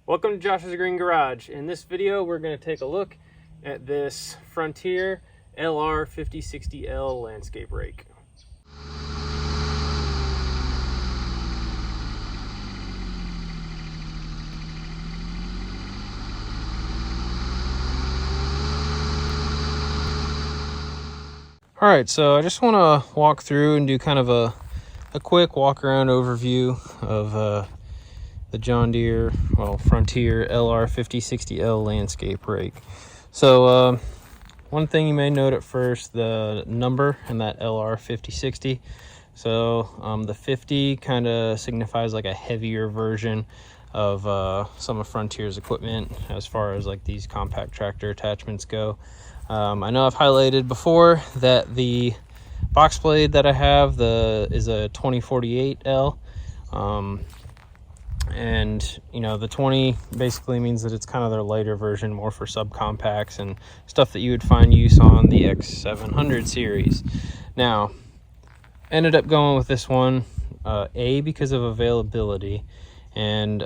Welcome to Josh's Green Garage. In this video, we're going to take a look at this Frontier LR5060L landscape rake. All right, so I just want to walk through and do kind of a quick walk around overview of the John Deere, Frontier LR5060L landscape rake. So one thing you may note at first, the number and that LR5060. So the 50 kind of signifies like a heavier version of some of Frontier's equipment as far as like these compact tractor attachments go. I know I've highlighted before that the box blade that I have is a 2048L. And you know, the 20 basically means that it's kind of their lighter version, more for subcompacts and stuff that you would find use on the X700 series. Now, ended up going with this one, A, because of availability, and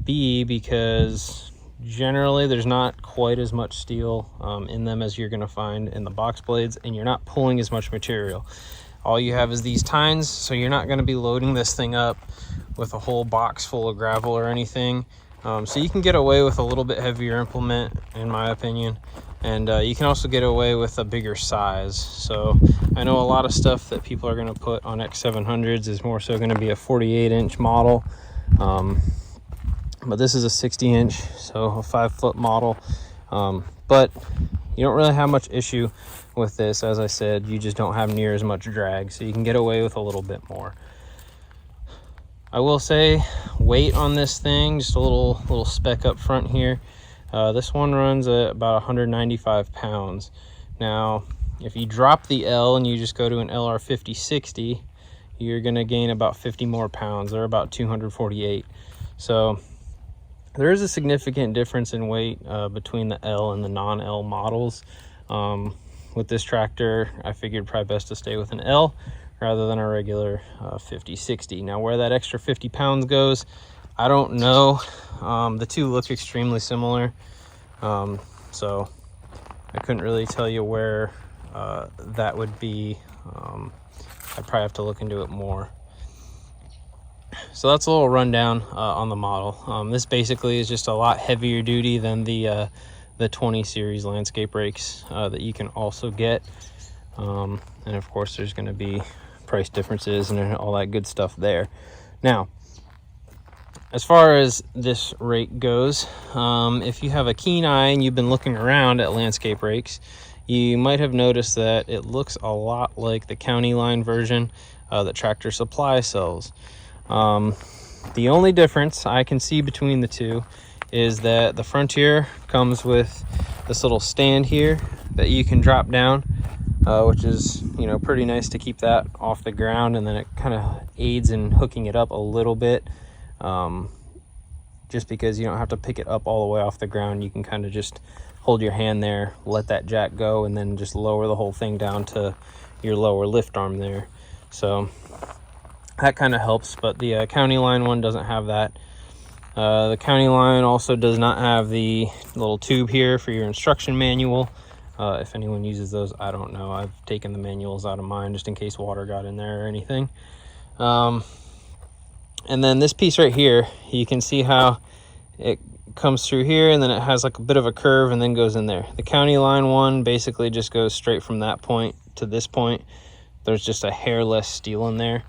B, because generally there's not quite as much steel in them as you're going to find in the box blades, and you're not pulling as much material. All you have is these tines, so you're not going to be loading this thing up with a whole box full of gravel or anything. So you can get away with a little bit heavier implement, in my opinion, and you can also get away with a bigger size. So I know a lot of stuff that people are going to put on X700s is more so going to be a 48-inch model, but this is a 60-inch, so a 5-foot model. But you don't really have much issue with this. As I said, you just don't have near as much drag, so you can get away with a little bit more. I will say weight on this thing, just a little speck up front here. This one runs at about 195 pounds. Now, if you drop the L and you just go to an LR5060, you're gonna gain about 50 more pounds. They're about 248. So there is a significant difference in weight between the L and the non-L models. With this tractor, I figured probably best to stay with an L rather than a regular 50/60. Now, where that extra 50 pounds goes, I don't know. The two look extremely similar, so I couldn't really tell you where that would be. I'd probably have to look into it more. So that's a little rundown on the model. This basically is just a lot heavier duty than the 20 series landscape rakes that you can also get. And of course, there's going to be price differences and all that good stuff there. Now, as far as this rake goes, if you have a keen eye and you've been looking around at landscape rakes, you might have noticed that it looks a lot like the county line version that Tractor Supply sells. The only difference I can see between the two is that the Frontier comes with this little stand here that you can drop down, which is, you know, pretty nice to keep that off the ground, and then it kind of aids in hooking it up a little bit, just because you don't have to pick it up all the way off the ground. You can kind of just hold your hand there, let that jack go, and then just lower the whole thing down to your lower lift arm there. So that kind of helps, but the county line one doesn't have that. The county line also does not have the little tube here for your instruction manual. If anyone uses those, I don't know. I've taken the manuals out of mine just in case water got in there or anything. And then this piece right here, you can see how it comes through here, and then it has like a bit of a curve and then goes in there. The county line one basically just goes straight from that point to this point. There's just a hair less steel in there.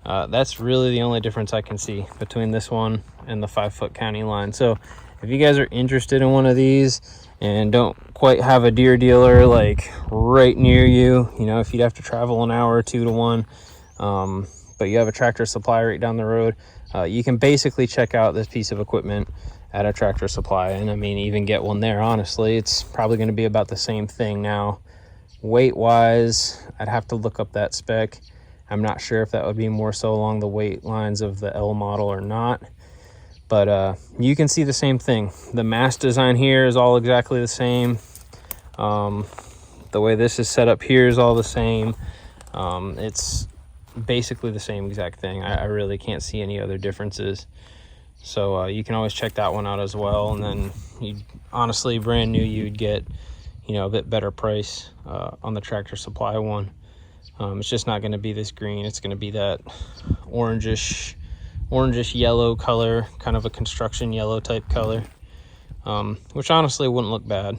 That's really the only difference I can see between this one and the 5-foot county line. So if you guys are interested in one of these and don't quite have a Deere dealer like right near you, you know, if you'd have to travel an hour or two to one, but you have a Tractor Supply right down the road, you can basically check out this piece of equipment at a Tractor Supply. And I mean, even get one there, honestly. It's probably going to be about the same thing. Now, weight wise, I'd have to look up that spec. I'm not sure if that would be more so along the weight lines of the L model or not, but you can see the same thing. The mast design here is all exactly the same. The way this is set up here is all the same. It's basically the same exact thing. I really can't see any other differences. So you can always check that one out as well. And then you honestly, brand new, you'd get, you know, a bit better price on the Tractor Supply one. It's just not going to be this green. It's going to be that orangish yellow color, kind of a construction yellow type color, which honestly wouldn't look bad.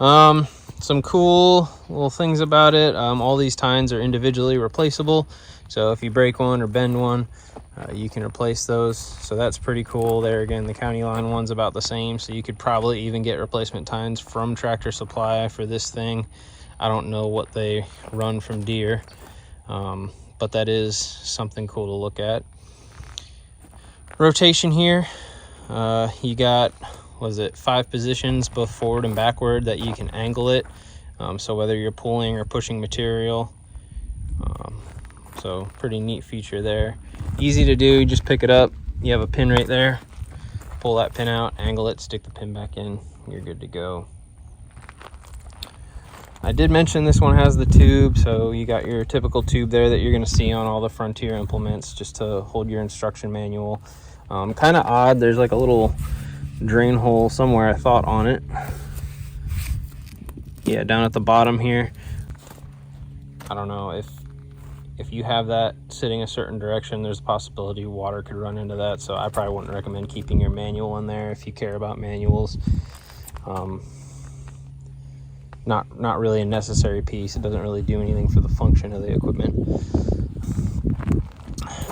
Some cool little things about it. All these tines are individually replaceable. So if you break one or bend one, you can replace those. So that's pretty cool. There again, the County Line one's about the same. So you could probably even get replacement tines from Tractor Supply for this thing. I don't know what they run from Deere, but that is something cool to look at. Rotation here, you got, was it 5 positions, both forward and backward, that you can angle it. So whether you're pulling or pushing material, so pretty neat feature there. Easy to do, you just pick it up. You have a pin right there, pull that pin out, angle it, stick the pin back in, you're good to go. I did mention this one has the tube, so you got your typical tube there that you're going to see on all the Frontier implements, just to hold your instruction manual. Kind of odd, there's like a little drain hole somewhere, I thought, on it. Yeah, down at the bottom here. I don't know if you have that sitting a certain direction, there's a possibility water could run into that, so I probably wouldn't recommend keeping your manual in there if you care about manuals. Not really a necessary piece. It doesn't really do anything for the function of the equipment.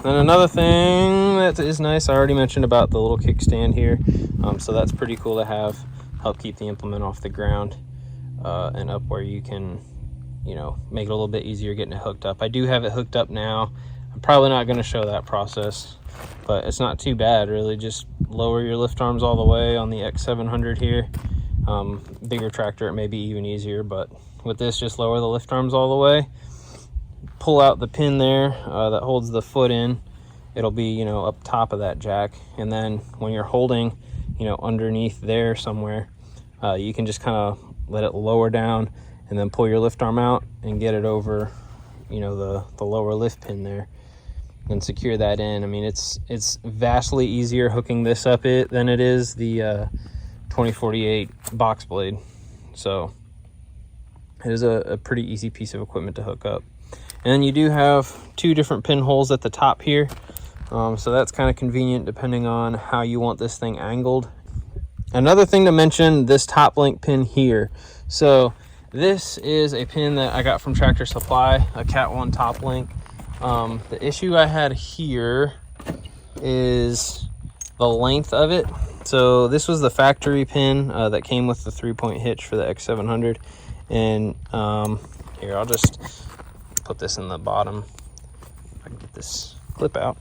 Then another thing that is nice, I already mentioned about the little kickstand here. So that's pretty cool to have, help keep the implement off the ground and up where you can, you know, make it a little bit easier getting it hooked up. I do have it hooked up now. I'm probably not going to show that process, but it's not too bad really. Just lower your lift arms all the way on the X700 here. Bigger tractor it may be even easier, but with this, just lower the lift arms all the way, pull out the pin there that holds the foot in. It'll be, you know, up top of that jack, and then when you're holding, you know, underneath there somewhere, you can just kind of let it lower down and then pull your lift arm out and get it over, you know, the lower lift pin there and secure that in. I mean, it's vastly easier hooking this up than it is the 2048 box blade. So it is a pretty easy piece of equipment to hook up. And then you do have 2 different pinholes at the top here. So that's kind of convenient depending on how you want this thing angled. Another thing to mention, this top link pin here. So this is a pin that I got from Tractor Supply, a Cat 1 top link. The issue I had here is the length of it. So this was the factory pin that came with the 3-point hitch for the X700. And here, I'll just put this in the bottom. If I can get this clip out.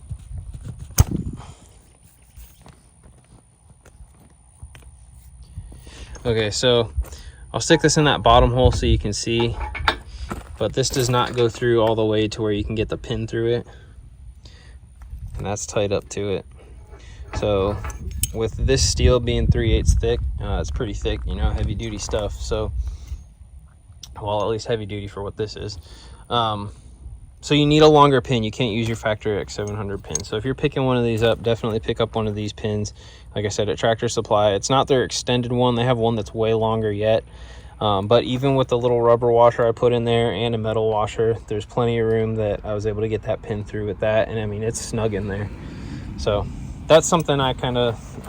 Okay, so I'll stick this in that bottom hole so you can see, but this does not go through all the way to where you can get the pin through it, and that's tight up to it. So with this steel being 3/8 thick, it's pretty thick, you know, heavy duty stuff. So, well, at least heavy duty for what this is. So you need a longer pin. You can't use your factory X700 pin. So if you're picking one of these up, definitely pick up one of these pins. Like I said, at Tractor Supply, it's not their extended one. They have one that's way longer yet. But even with the little rubber washer I put in there and a metal washer, there's plenty of room that I was able to get that pin through with that. And I mean, it's snug in there. So that's something I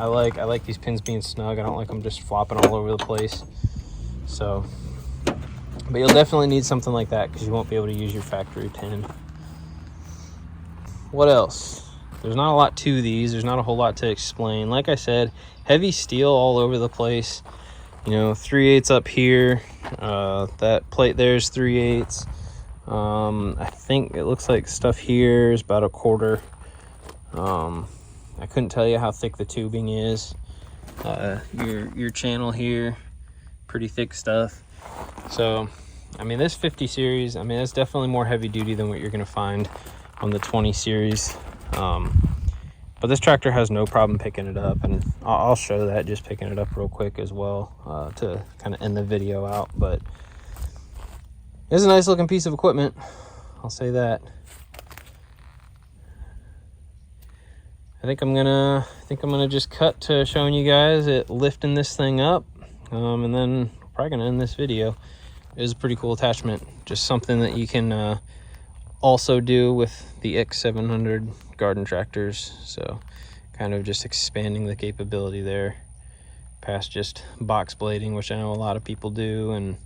like. I like these pins being snug. I don't like them just flopping all over the place. So, but you'll definitely need something like that because you won't be able to use your factory pin. What else? There's not a lot to these. There's not a whole lot to explain. Like I said, heavy steel all over the place. You know, 3/8 up here. That plate there's 3/8. I think it looks like stuff here is about 1/4. I couldn't tell you how thick the tubing is. Your channel here, pretty thick stuff. So, I mean, this 50 series, I mean, that's definitely more heavy duty than what you're going to find on the 20 series. But this tractor has no problem picking it up, and I'll show that just picking it up real quick as well to kind of end the video out. But it's a nice looking piece of equipment, I'll say that. I think I'm gonna just cut to showing you guys it lifting this thing up, and then we're probably gonna end this video. It is a pretty cool attachment, just something that you can also do with the X700 garden tractors. So kind of just expanding the capability there past just box blading, which I know a lot of people do, and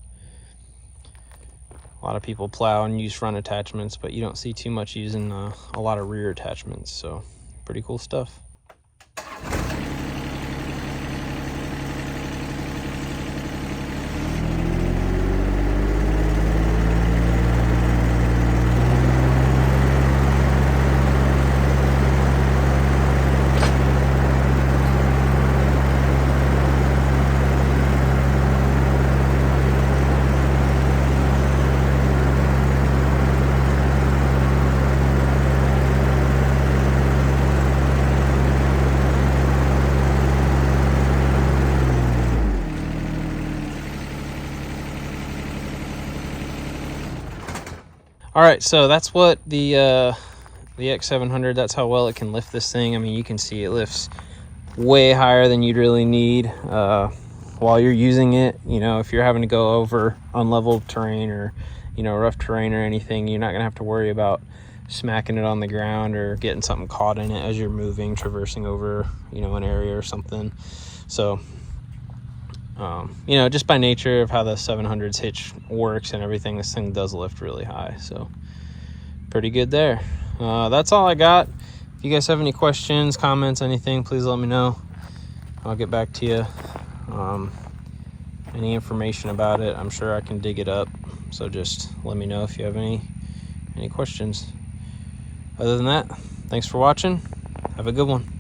a lot of people plow and use front attachments, but you don't see too much using a lot of rear attachments. So pretty cool stuff. All right, so that's what the X700, that's how well it can lift this thing. I mean, you can see it lifts way higher than you'd really need while you're using it. You know, if you're having to go over unlevel terrain or, you know, rough terrain or anything, you're not gonna have to worry about smacking it on the ground or getting something caught in it as you're moving, traversing over, you know, an area or something. So you know, just by nature of how the 700's hitch works and everything, this thing does lift really high. So pretty good there. That's all I got. If you guys have any questions, comments, anything, please let me know. I'll get back to you. Any information about it, I'm sure I can dig it up. So just let me know if you have any questions. Other than that, thanks for watching. Have a good one.